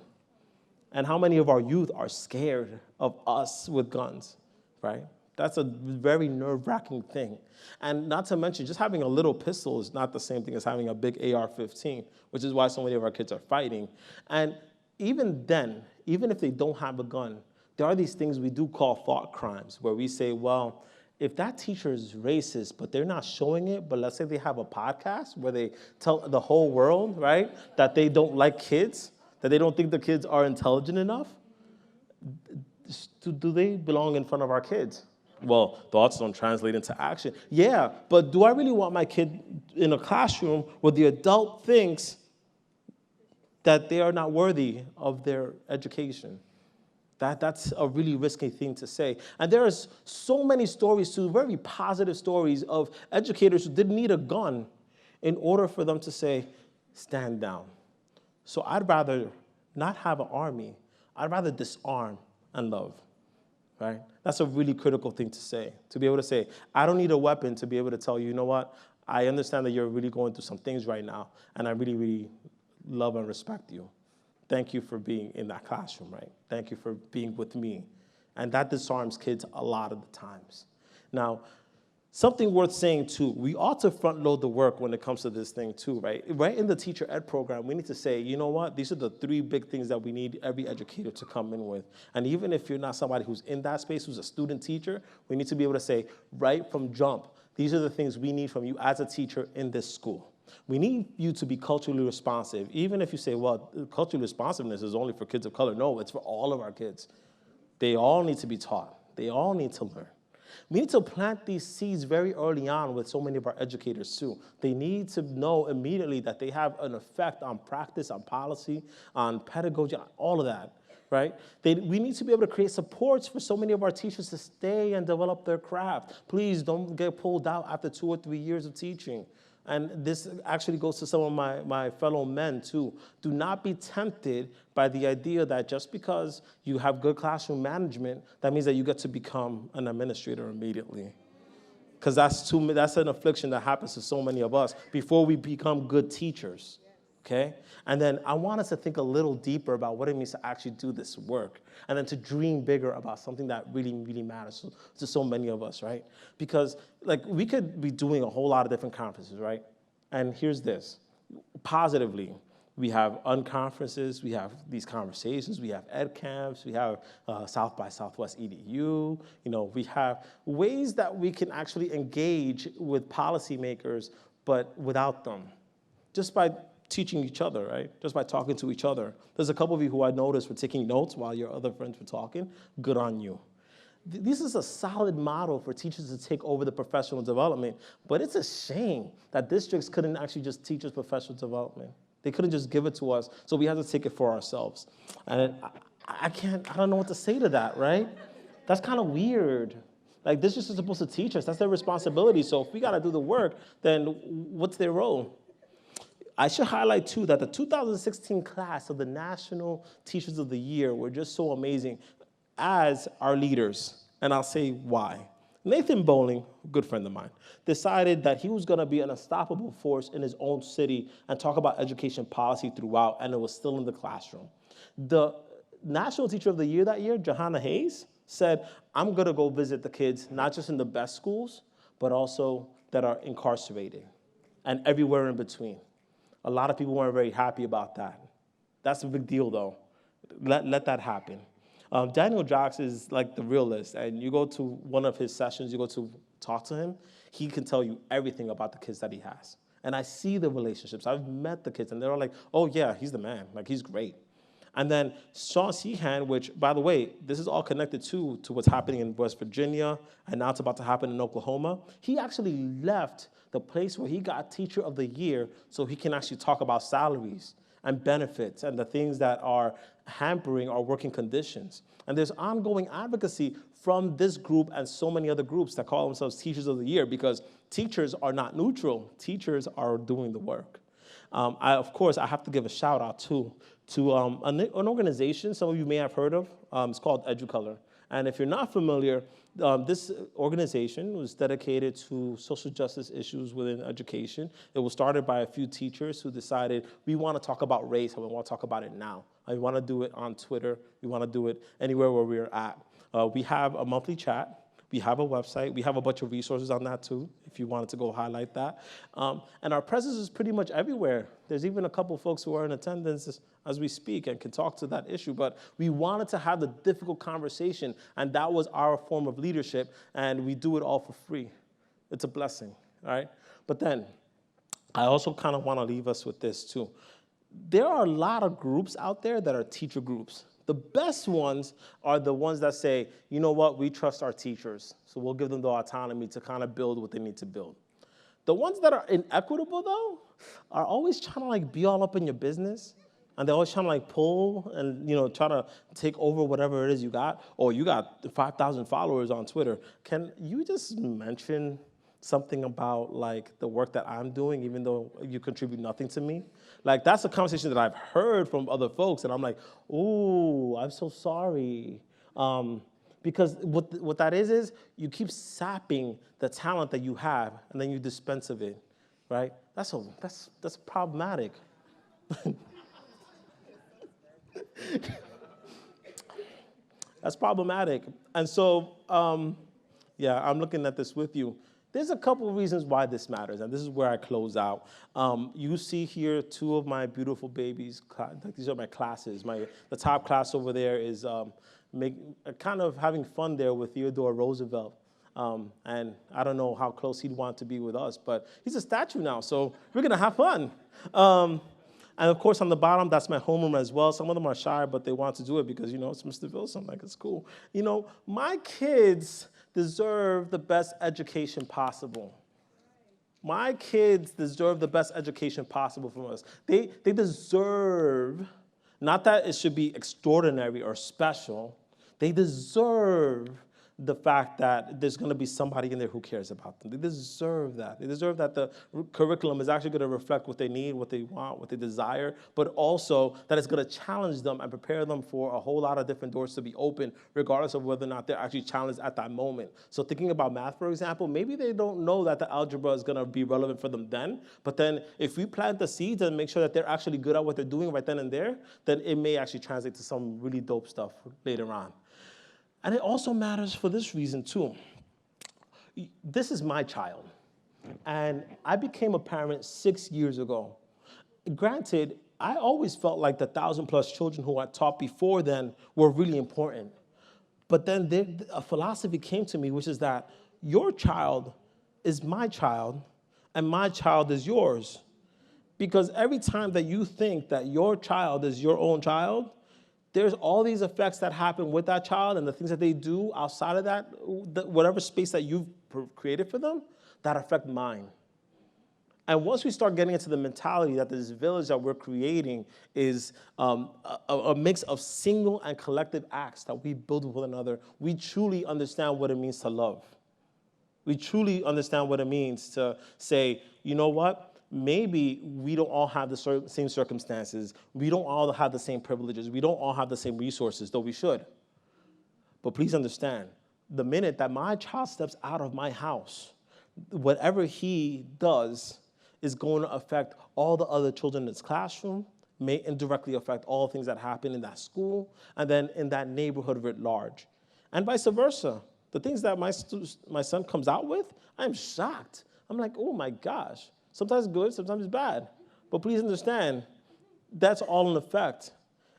And how many of our youth are scared of us with guns, right? That's a very nerve-wracking thing. And not to mention, just having a little pistol is not the same thing as having a big AR-15, which is why so many of our kids are fighting. And even then, even if they don't have a gun, there are these things we do call thought crimes, where we say, well, if that teacher is racist, but they're not showing it, but let's say they have a podcast where they tell the whole world, right, that they don't like kids, that they don't think the kids are intelligent enough, do they belong in front of our kids? Well, thoughts don't translate into action. Yeah, but do I really want my kid in a classroom where the adult thinks that they are not worthy of their education? That's a really risky thing to say. And there are so many stories, too, very positive stories of educators who didn't need a gun in order for them to say, stand down. So I'd rather not have an army. I'd rather disarm and love, right? That's a really critical thing to say, to be able to say, I don't need a weapon to be able to tell you, you know what, I understand that you're really going through some things right now, and I really, really love and respect you. Thank you for being in that classroom, right? Thank you for being with me. And that disarms kids a lot of the times. Now, something worth saying, too, we ought to front load the work when it comes to this thing, too, right? Right in the teacher ed program, we need to say, you know what? These are the 3 big things that we need every educator to come in with. And even if you're not somebody who's in that space, who's a student teacher, we need to be able to say, right from jump, these are the things we need from you as a teacher in this school. We need you to be culturally responsive. Even if you say, well, cultural responsiveness is only for kids of color. No, it's for all of our kids. They all need to be taught. They all need to learn. We need to plant these seeds very early on with so many of our educators, too. They need to know immediately that they have an effect on practice, on policy, on pedagogy, on all of that, right? We need to be able to create supports for so many of our teachers to stay and develop their craft. Please don't get pulled out after 2 or 3 years of teaching. And this actually goes to some of my fellow men, too. Do not be tempted by the idea that just because you have good classroom management, that means that you get to become an administrator immediately. Because that's an affliction that happens to so many of us before we become good teachers, okay? And then I want us to think a little deeper about what it means to actually do this work, and then to dream bigger about something that really, really matters to so many of us, right? Because we could be doing a whole lot of different conferences, right? And here's this. Positively, we have unconferences, we have these conversations, we have ed camps, we have South by Southwest EDU. We have ways that we can actually engage with policymakers, but without them, just by teaching each other, right? Just by talking to each other. There's a couple of you who I noticed were taking notes while your other friends were talking. Good on you. This is a solid model for teachers to take over the professional development, but it's a shame that districts couldn't actually just teach us professional development. They couldn't just give it to us, so we had to take it for ourselves. And I don't know what to say to that, right? That's kind of weird. Districts are supposed to teach us. That's their responsibility. So if we got to do the work, then what's their role? I should highlight, too, that the 2016 class of the National Teachers of the Year were just so amazing as our leaders, and I'll say why. Nathan Bowling, a good friend of mine, decided that he was going to be an unstoppable force in his own city and talk about education policy throughout, and it was still in the classroom. The National Teacher of the Year that year, Johanna Hayes, said, I'm going to go visit the kids, not just in the best schools, but also that are incarcerated and everywhere in between. A lot of people weren't very happy about that. That's a big deal, though. Let that happen. Daniel Jocks is like the realist, and you go to one of his sessions, you go to talk to him, he can tell you everything about the kids that he has. And I see the relationships. I've met the kids, and they're all like, oh, yeah, he's the man. He's great. And then Sean Seahan, which, by the way, this is all connected to what's happening in West Virginia, and now it's about to happen in Oklahoma. He actually left the place where he got Teacher of the Year so he can actually talk about salaries and benefits and the things that are hampering our working conditions. And there's ongoing advocacy from this group and so many other groups that call themselves Teachers of the Year, because teachers are not neutral. Teachers are doing the work. Of course, I have to give a shout out to an organization some of you may have heard of. It's called EduColor. And if you're not familiar, this organization was dedicated to social justice issues within education. It was started by a few teachers who decided, we want to talk about race, and we want to talk about it now. We want to do it on Twitter. We want to do it anywhere where we're at. We have a monthly chat. We have a website. We have a bunch of resources on that too, if you wanted to go highlight that. And our presence is pretty much everywhere. There's even a couple folks who are in attendance as we speak and can talk to that issue. But we wanted to have the difficult conversation, and that was our form of leadership, and we do it all for free. It's a blessing, all right? But then I also kind of want to leave us with this too. There are a lot of groups out there that are teacher groups. The best ones are the ones that say, you know what, we trust our teachers, so we'll give them the autonomy to kind of build what they need to build. The ones that are inequitable, though, are always trying to like be all up in your business, and they're always trying to like pull and, you know, try to take over whatever it is you got. Or you got 5,000 followers on Twitter. Can you just mention something about like the work that I'm doing, even though you contribute nothing to me? Like, that's a conversation that I've heard from other folks, and I'm like, ooh, I'm so sorry. Because what that is you keep sapping the talent that you have, and then you dispense of it, right? That's problematic. That's problematic. And so, yeah, I'm looking at this with you. There's a couple of reasons why this matters, and this is where I close out. You see here two of my beautiful babies. These are my classes. The top class over there is kind of having fun there with Theodore Roosevelt. And I don't know how close he'd want to be with us, but he's a statue now, so we're going to have fun. And of course, on the bottom, that's my homeroom as well. Some of them are shy, but they want to do it because, you know, it's Mr. Vilson. Like, it's cool. You know, my kids deserve the best education possible. My kids deserve the best education possible from us. They deserve, not that it should be extraordinary or special, they deserve the fact that there's going to be somebody in there who cares about them. They deserve that. They deserve that the curriculum is actually going to reflect what they need, what they want, what they desire, but also that it's going to challenge them and prepare them for a whole lot of different doors to be open, regardless of whether or not they're actually challenged at that moment. So thinking about math, for example, maybe they don't know that the algebra is going to be relevant for them then, but then if we plant the seeds and make sure that they're actually good at what they're doing right then and there, then it may actually translate to some really dope stuff later on. And it also matters for this reason, too. This is my child, and I became a parent 6 years ago. Granted, I always felt like the 1,000+ children who I taught before then were really important. But then a philosophy came to me, which is that your child is my child, and my child is yours. Because every time that you think that your child is your own child, there's all these effects that happen with that child and the things that they do outside of that, whatever space that you've created for them, that affect mine. And once we start getting into the mentality that this village that we're creating is a mix of single and collective acts that we build with one another, we truly understand what it means to love. We truly understand what it means to say, you know what? Maybe we don't all have the same circumstances. We don't all have the same privileges. We don't all have the same resources, though we should. But please understand, the minute that my child steps out of my house, whatever he does is going to affect all the other children in his classroom, may indirectly affect all things that happen in that school, and then in that neighborhood writ large. And vice versa. The things that my son comes out with, I'm shocked. I'm like, oh my gosh. Sometimes good, sometimes it's bad. But please understand, that's all in effect.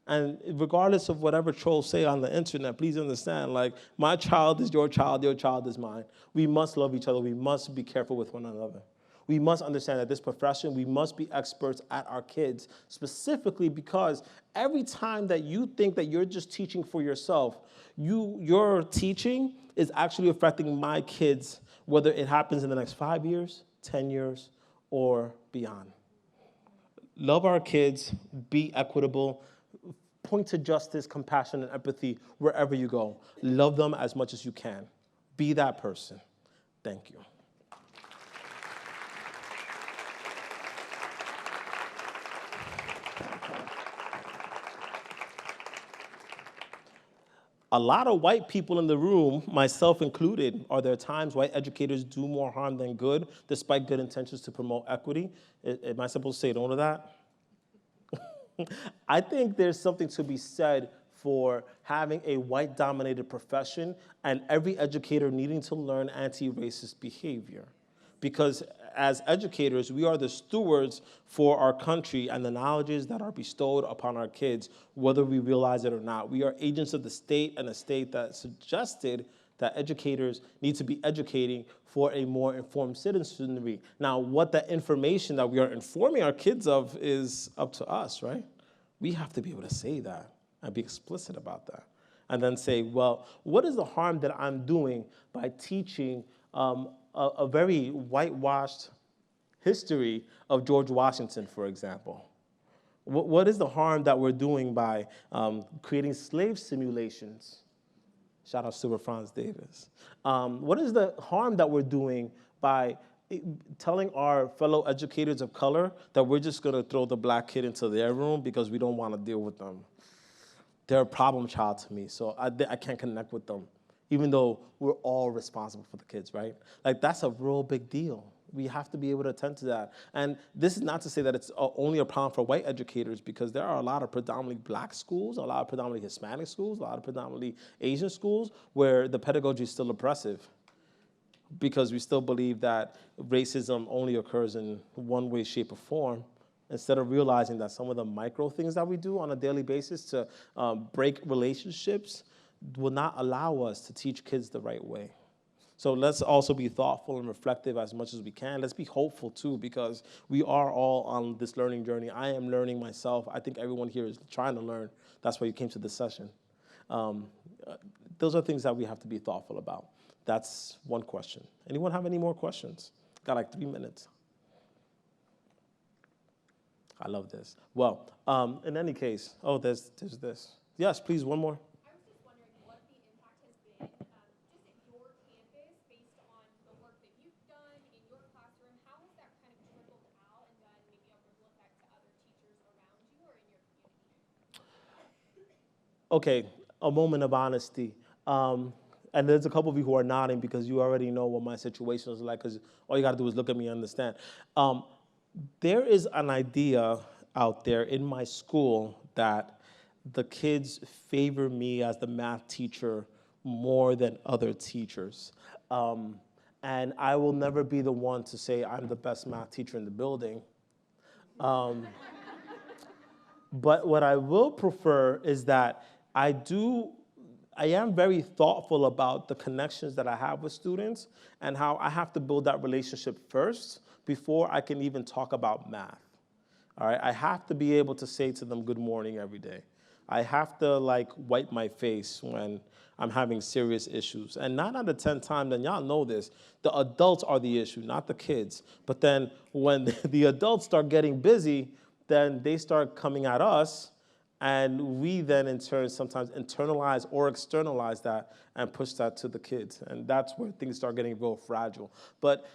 And regardless of whatever trolls say on the internet, please understand, like, my child is your child is mine. We must love each other. We must be careful with one another. We must understand that this profession, we must be experts at our kids, specifically because every time that you think that you're just teaching for yourself, your teaching is actually affecting my kids, whether it happens in the next 5 years, 10 years, or beyond. Love our kids, be equitable, point to justice, compassion, and empathy wherever you go. Love them as much as you can. Be that person. Thank you. A lot of white people in the room, myself included, are there times white educators do more harm than good, despite good intentions to promote equity? Am I supposed to say no to that? I think there's something to be said for having a white-dominated profession and every educator needing to learn anti-racist behavior. Because as educators, we are the stewards for our country and the knowledges that are bestowed upon our kids, whether we realize it or not. We are agents of the state, and a state that suggested that educators need to be educating for a more informed citizenry. Now, what that information that we are informing our kids of is up to us, right? We have to be able to say that and be explicit about that. And then say, well, what is the harm that I'm doing by teaching a very whitewashed history of George Washington, for example? What is the harm that we're doing by creating slave simulations? Shout out to Franz Davis. What is the harm that we're doing by telling our fellow educators of color that we're just going to throw the black kid into their room because we don't want to deal with them? They're a problem child to me, so I can't connect with them, even though we're all responsible for the kids, right? Like, that's a real big deal. We have to be able to attend to that. And this is not to say that it's only a problem for white educators, because there are a lot of predominantly black schools, a lot of predominantly Hispanic schools, a lot of predominantly Asian schools where the pedagogy is still oppressive, because we still believe that racism only occurs in one way, shape, or form, instead of realizing that some of the micro things that we do on a daily basis to break relationships will not allow us to teach kids the right way. So let's also be thoughtful and reflective as much as we can. Let's be hopeful too, because we are all on this learning journey. I am learning myself. I think everyone here is trying to learn. That's why you came to this session. Those are things that we have to be thoughtful about. That's one question. Anyone have any more questions? Got like 3 minutes. I love this. Well, in any case, there's this. Yes, please, one more. I was just wondering what the impact has been just at your campus based on the work that you've done in your classroom. How has that kind of trickled out and done maybe a ripple effect to other teachers around you or in your community? Okay, a moment of honesty. And there's a couple of you who are nodding because you already know what my situation is like, because all you got to do is look at me and understand. There is an idea out there in my school that the kids favor me as the math teacher more than other teachers. And I will never be the one to say I'm the best math teacher in the building. But what I will prefer is that I am very thoughtful about the connections that I have with students and how I have to build that relationship first before I can even talk about math. All right, I have to be able to say to them good morning every day. I have to wipe my face when I'm having serious issues. And 9 out of 10 times, and y'all know this, the adults are the issue, not the kids. But then when the adults start getting busy, then they start coming at us, and we then in turn sometimes internalize or externalize that and push that to the kids. And that's where things start getting real fragile. But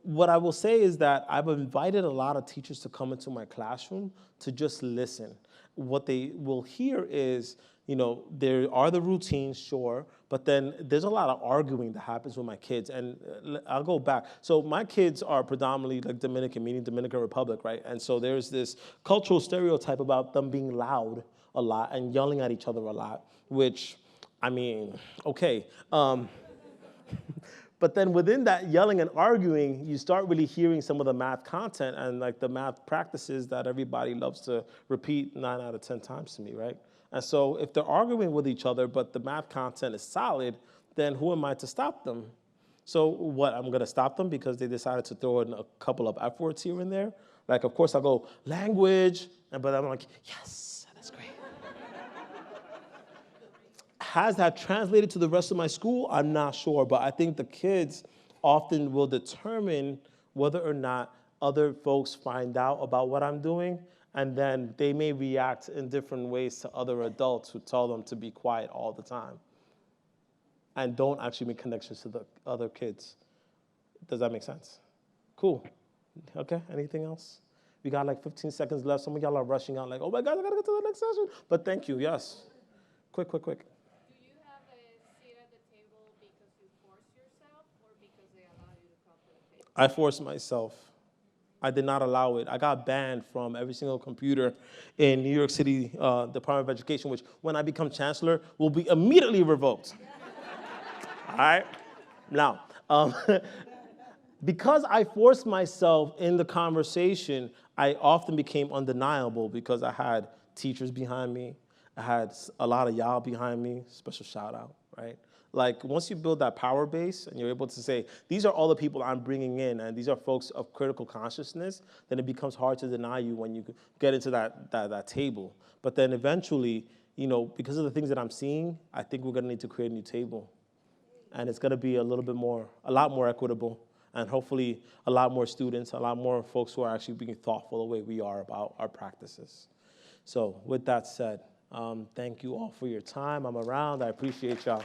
what I will say is that I've invited a lot of teachers to come into my classroom to just listen. What they will hear is, there are the routines, sure, but then there's a lot of arguing that happens with my kids. And I'll go back. So my kids are predominantly Dominican, meaning Dominican Republic, right? And so there's this cultural stereotype about them being loud a lot and yelling at each other a lot, which, okay. But then within that yelling and arguing, you start really hearing some of the math content and the math practices that everybody loves to repeat 9 out of 10 times to me, right? And so if they're arguing with each other, but the math content is solid, then who am I to stop them? So what, I'm gonna stop them because they decided to throw in a couple of F words here and there? Like, of course, I'll go, language, but I'm like, yes, that's great. Has that translated to the rest of my school? I'm not sure, but I think the kids often will determine whether or not other folks find out about what I'm doing, and then they may react in different ways to other adults who tell them to be quiet all the time and don't actually make connections to the other kids. Does that make sense? Cool. Okay, anything else? We got like 15 seconds left. Some of y'all are rushing out like, oh my God, I gotta get to the next session. But thank you, yes. Quick. Do you have a seat at the table because you force yourself or because they allow you to come to the table? I forced myself. I did not allow it. I got banned from every single computer in New York City Department of Education, which when I become chancellor will be immediately revoked. All right? Now, because I forced myself in the conversation, I often became undeniable because I had teachers behind me. I had a lot of y'all behind me, special shout out, right? Like once you build that power base and you're able to say, these are all the people I'm bringing in and these are folks of critical consciousness, then it becomes hard to deny you when you get into that table. But then eventually, you know, because of the things that I'm seeing, I think we're gonna need to create a new table. And it's gonna be a lot more equitable, and hopefully a lot more students, a lot more folks who are actually being thoughtful the way we are about our practices. So with that said, thank you all for your time. I'm around, I appreciate y'all.